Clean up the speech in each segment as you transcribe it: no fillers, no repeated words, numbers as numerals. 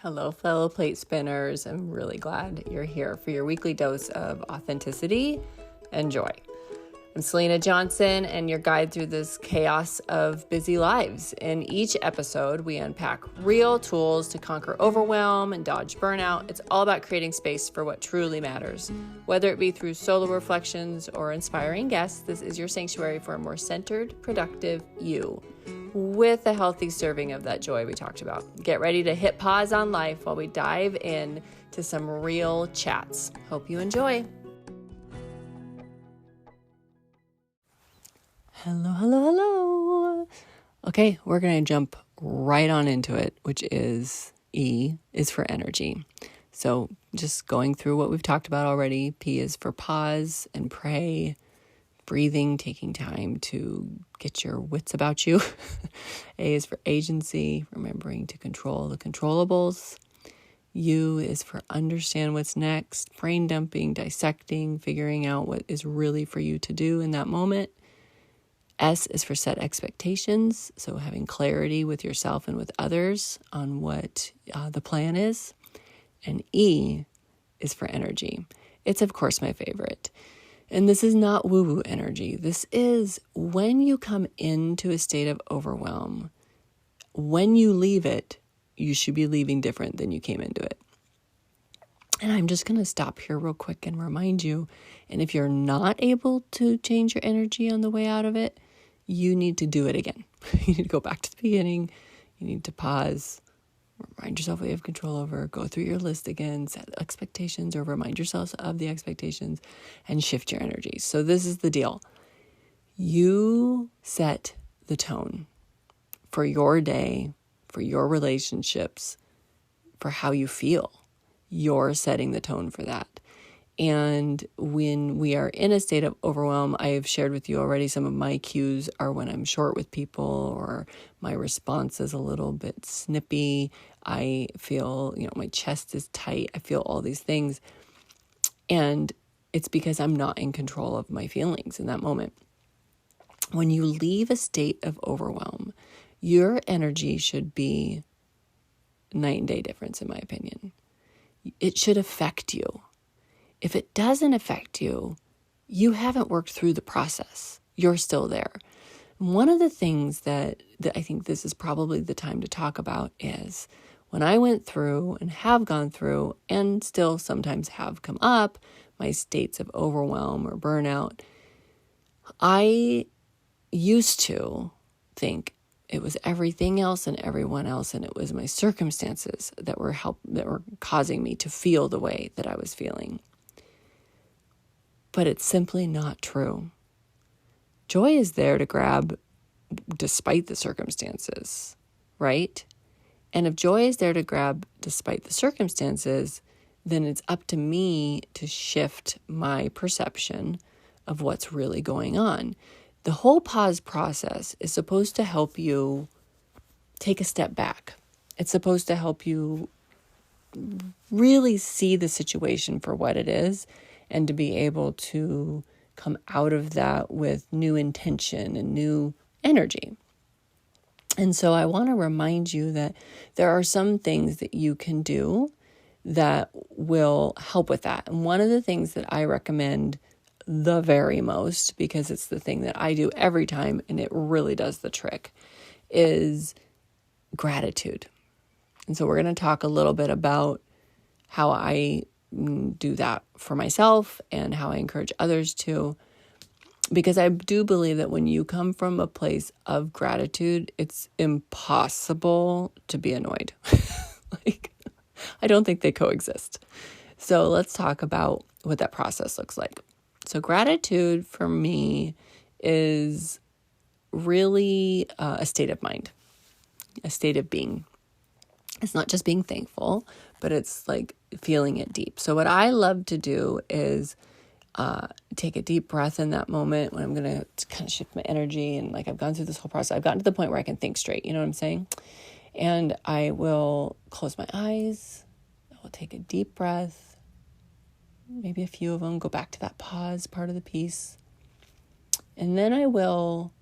Hello, fellow plate spinners. I'm really glad you're here for your weekly dose of authenticity and joy. I'm Selena Johnson, and your guide through this chaos of busy lives. In each episode, we unpack real tools to conquer overwhelm and dodge burnout. It's all about creating space for what truly matters. Whether it be through solo reflections or inspiring guests, this is your sanctuary for a more centered, productive you, with a healthy serving of that joy we talked about. Get ready to hit pause on life while we dive in to some real chats. Hope you enjoy. Hello. Okay, we're going to jump right on into it, which is E is for energy. So just going through what we've talked about already. P is for pause and pray, breathing, taking time to get your wits about you. A is for agency, remembering to control the controllables. U is for understand what's next, brain dumping, dissecting, figuring out what is really for you to do in that moment. S is for set expectations, so having clarity with yourself and with others on what the plan is. And E is for energy. It's, of course, my favorite. And this is not woo-woo energy. This is when you come into a state of overwhelm, when you leave it, you should be leaving different than you came into it. And I'm just going to stop here real quick and remind you, and if you're not able to change your energy on the way out of it, you need to do it again. You need to go back to the beginning. You need to pause, remind yourself what you have control over, go through your list again, set expectations or remind yourself of the expectations and shift your energy. So this is the deal. You set the tone for your day, for your relationships, for how you feel. You're setting the tone for that. And when we are in a state of overwhelm, I have shared with you already some of my cues are when I'm short with people or my response is a little bit snippy. I feel, my chest is tight. I feel all these things. And it's because I'm not in control of my feelings in that moment. When you leave a state of overwhelm, your energy should be night and day difference, in my opinion. It should affect you. If it doesn't affect you, you haven't worked through the process. You're still there. One of the things that I think this is probably the time to talk about is when I went through and have gone through and still sometimes have come up my states of overwhelm or burnout, I used to think it was everything else and everyone else, and it was my circumstances that were causing me to feel the way that I was feeling. But it's simply not true. Joy is there to grab despite the circumstances, right? And if joy is there to grab despite the circumstances, then it's up to me to shift my perception of what's really going on. The whole pause process is supposed to help you take a step back. It's supposed to help you really see the situation for what it is and to be able to come out of that with new intention and new energy. And so I want to remind you that there are some things that you can do that will help with that. And one of the things that I recommend the very most, because it's the thing that I do every time and it really does the trick, is gratitude. And so we're going to talk a little bit about how I do that for myself and how I encourage others to, because I do believe that when you come from a place of gratitude, it's impossible to be annoyed. I don't think they coexist. So let's talk about what that process looks like. So gratitude for me is really a state of mind, a state of being. It's not just being thankful, but it's like feeling it deep. So what I love to do is take a deep breath in that moment when I'm going to kind of shift my energy. And I've gone through this whole process. I've gotten to the point where I can think straight. You know what I'm saying? And I will close my eyes. I will take a deep breath. Maybe a few of them. Go back to that pause part of the piece. And then I will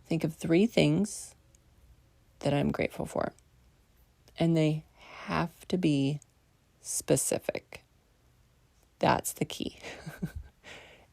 think of 3 things that I'm grateful for. And they have to be specific. That's the key.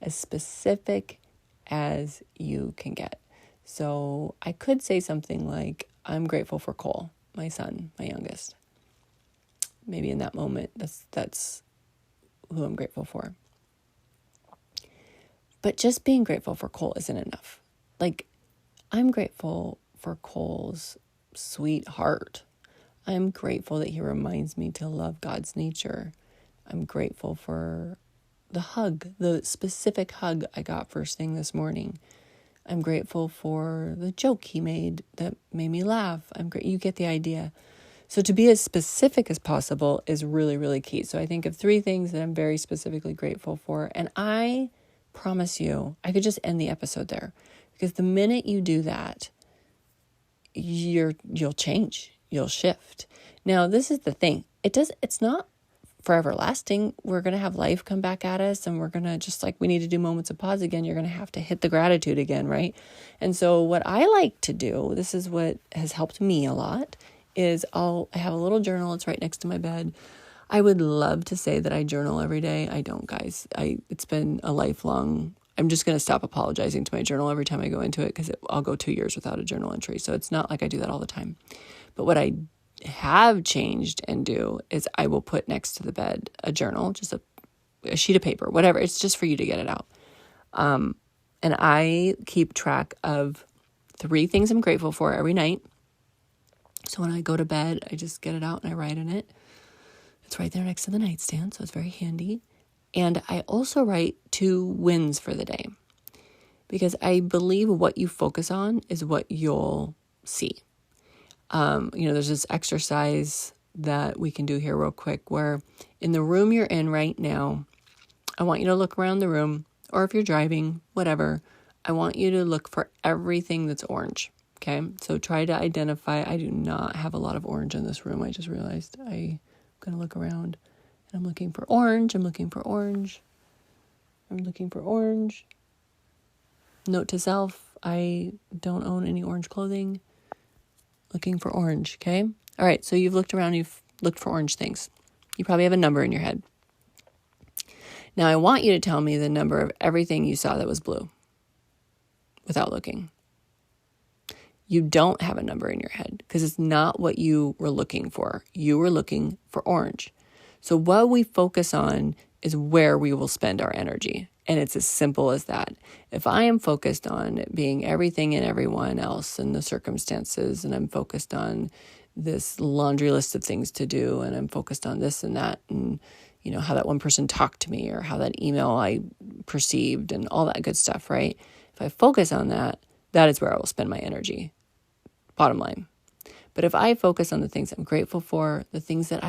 As specific as you can get. So I could say something like, I'm grateful for Cole, my son, my youngest. Maybe in that moment, that's who I'm grateful for. But just being grateful for Cole isn't enough. Like, I'm grateful for Cole's sweet heart. I'm grateful that he reminds me to love God's nature. I'm grateful for the hug, the specific hug I got first thing this morning. I'm grateful for the joke he made that made me laugh. You get the idea. So to be as specific as possible is really, really key. So I think of 3 things that I'm very specifically grateful for. And I promise you, I could just end the episode there. Because the minute you do that, you'll change. You'll shift. Now, this is the thing. It's not forever lasting. We're going to have life come back at us, and we're going to, just like we need to do moments of pause again, you're going to have to hit the gratitude again, right? And so what I like to do, this is what has helped me a lot, is I have a little journal. It's right next to my bed. I would love to say that I journal every day. I don't, guys. It's been a lifelong, I'm just going to stop apologizing to my journal every time I go into it, because I'll go 2 years without a journal entry. So it's not like I do that all the time. But what I have changed and do is I will put next to the bed a journal, just a sheet of paper, whatever. It's just for you to get it out. And I keep track of 3 things I'm grateful for every night. So when I go to bed, I just get it out and I write in it. It's right there next to the nightstand, so it's very handy. And I also write 2 wins for the day, because I believe what you focus on is what you'll see. There's this exercise that we can do here real quick, where in the room you're in right now, I want you to look around the room, or if you're driving, whatever, I want you to look for everything that's orange. Okay. So try to identify. I do not have a lot of orange in this room. I just realized I'm going to look around, and I'm looking for orange. I'm looking for orange. I'm looking for orange. Note to self, I don't own any orange clothing. Looking for orange, okay? All right, so you've looked around, you've looked for orange things. You probably have a number in your head. Now, I want you to tell me the number of everything you saw that was blue without looking. You don't have a number in your head, because it's not what you were looking for. You were looking for orange. So what we focus on is where we will spend our energy. And it's as simple as that. If I am focused on being everything and everyone else and the circumstances, and I'm focused on this laundry list of things to do, and I'm focused on this and that, and how that one person talked to me, or how that email I perceived, and all that good stuff, right? If I focus on that, that is where I will spend my energy. Bottom line. But if I focus on the things I'm grateful for, the things that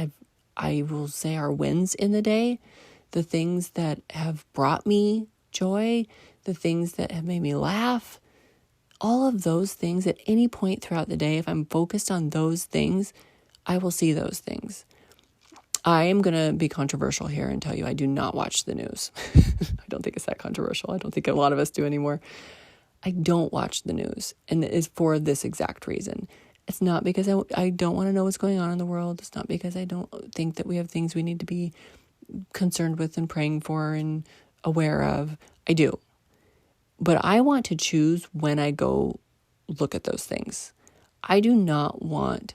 I will say are wins in the day, the things that have brought me joy, the things that have made me laugh, all of those things at any point throughout the day, if I'm focused on those things, I will see those things. I am going to be controversial here and tell you I do not watch the news. I don't think it's that controversial. I don't think a lot of us do anymore. I don't watch the news, and it is for this exact reason. It's not because I don't want to know what's going on in the world. It's not because I don't think that we have things we need to be concerned with and praying for and aware of. I do. But I want to choose when I go look at those things. I do not want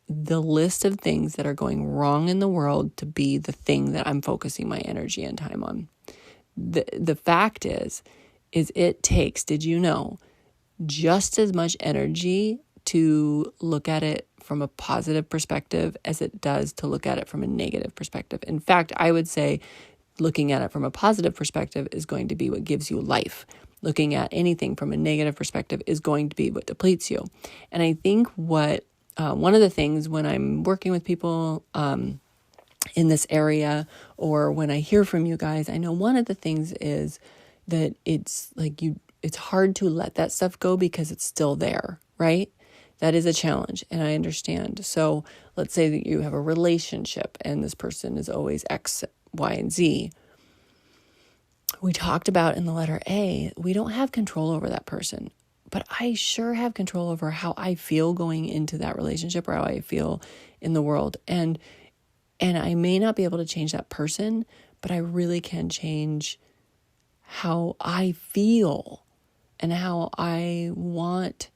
the list of things that are going wrong in the world to be the thing that I'm focusing my energy and time on. The fact is it takes, did you know, just as much energy to look at it from a positive perspective as it does to look at it from a negative perspective. In fact, I would say looking at it from a positive perspective is going to be what gives you life. Looking at anything from a negative perspective is going to be what depletes you. And I think one of the things when I'm working with people in this area, or when I hear from you guys, I know one of the things is that it's hard to let that stuff go because it's still there, right? That is a challenge, and I understand. So let's say that you have a relationship and this person is always X, Y, and Z. We talked about in the letter A, we don't have control over that person. but I sure have control over how I feel going into that relationship or how I feel in the world. And I may not be able to change that person, but I really can change how I feel and how I want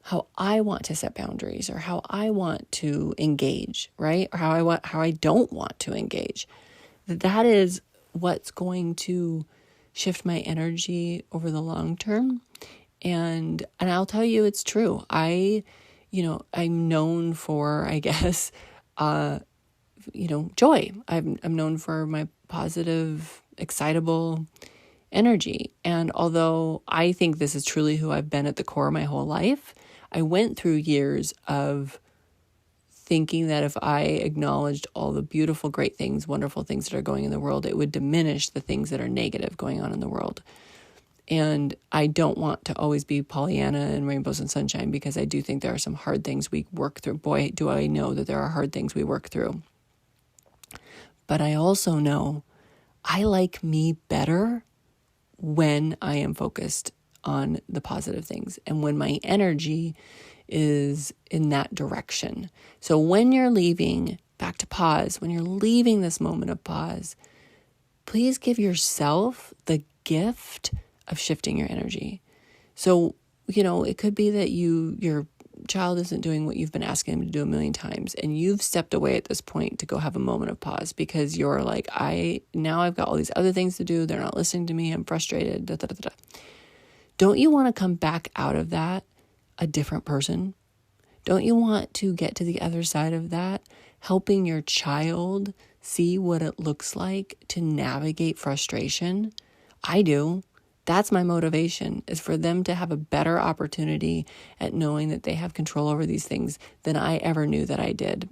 to set boundaries, or how I want to engage, right? Or how I don't want to engage. That is what's going to shift my energy over the long term. And I'll tell you, it's true. I'm known for, I guess, joy. I'm known for my positive, excitable energy. And although I think this is truly who I've been at the core my whole life, I went through years of thinking that if I acknowledged all the beautiful, great things, wonderful things that are going in the world, it would diminish the things that are negative going on in the world. And I don't want to always be Pollyanna and rainbows and sunshine, because I do think there are some hard things we work through. Boy, do I know that there are hard things we work through. But I also know I like me better when I am focused on the positive things and when my energy is in that direction. So when you're leaving, back to pause, when you're leaving this moment of pause, please give yourself the gift of shifting your energy. So, it could be that your child isn't doing what you've been asking them to do a million times, and you've stepped away at this point to go have a moment of pause because you're like, I've got all these other things to do. They're not listening to me. I'm frustrated. Da, da, da, da. Don't you want to come back out of that a different person? Don't you want to get to the other side of that, helping your child see what it looks like to navigate frustration? I do. That's my motivation, is for them to have a better opportunity at knowing that they have control over these things than I ever knew that I did.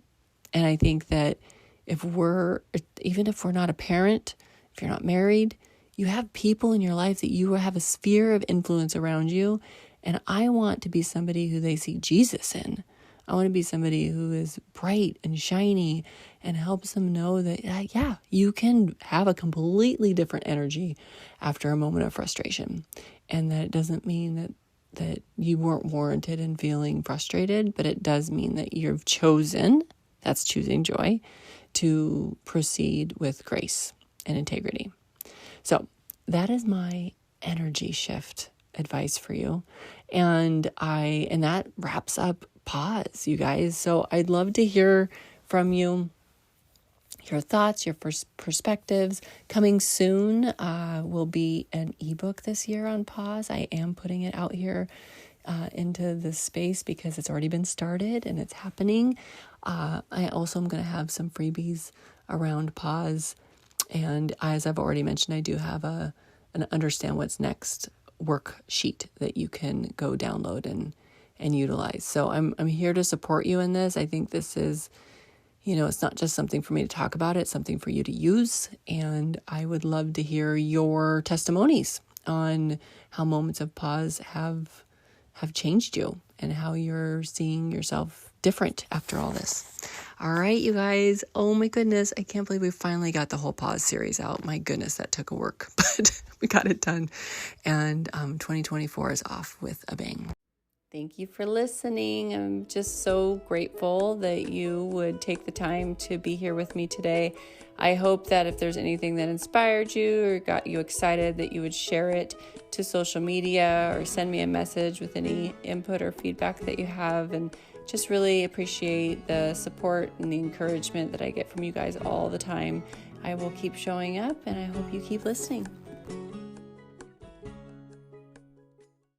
And I think that even if we're not a parent, if you're not married, you have people in your life that you have a sphere of influence around you. And I want to be somebody who they see Jesus in. I want to be somebody who is bright and shiny and helps them know that, you can have a completely different energy after a moment of frustration. And that it doesn't mean that you weren't warranted in feeling frustrated, but it does mean that you've chosen, that's choosing joy, to proceed with grace and integrity. So that is my energy shift advice for you. And that wraps up pause, you guys. So I'd love to hear from you, your thoughts, your first perspectives. Coming soon will be an ebook this year on pause. I am putting it out here into the space because it's already been started and it's happening. I also am going to have some freebies around pause. And as I've already mentioned, I do have an Understand What's Next worksheet that you can go download and utilize. So I'm here to support you in this. I think this is, it's not just something for me to talk about, it's something for you to use. And I would love to hear your testimonies on how moments of pause have changed you and how you're seeing yourself different after all this. All right, you guys. Oh my goodness. I can't believe we finally got the whole pause series out. My goodness, that took a work, but we got it done. And 2024 is off with a bang. Thank you for listening. I'm just so grateful that you would take the time to be here with me today. I hope that if there's anything that inspired you or got you excited, that you would share it to social media or send me a message with any input or feedback that you have. And just really appreciate the support and the encouragement that I get from you guys all the time. I will keep showing up, and I hope you keep listening.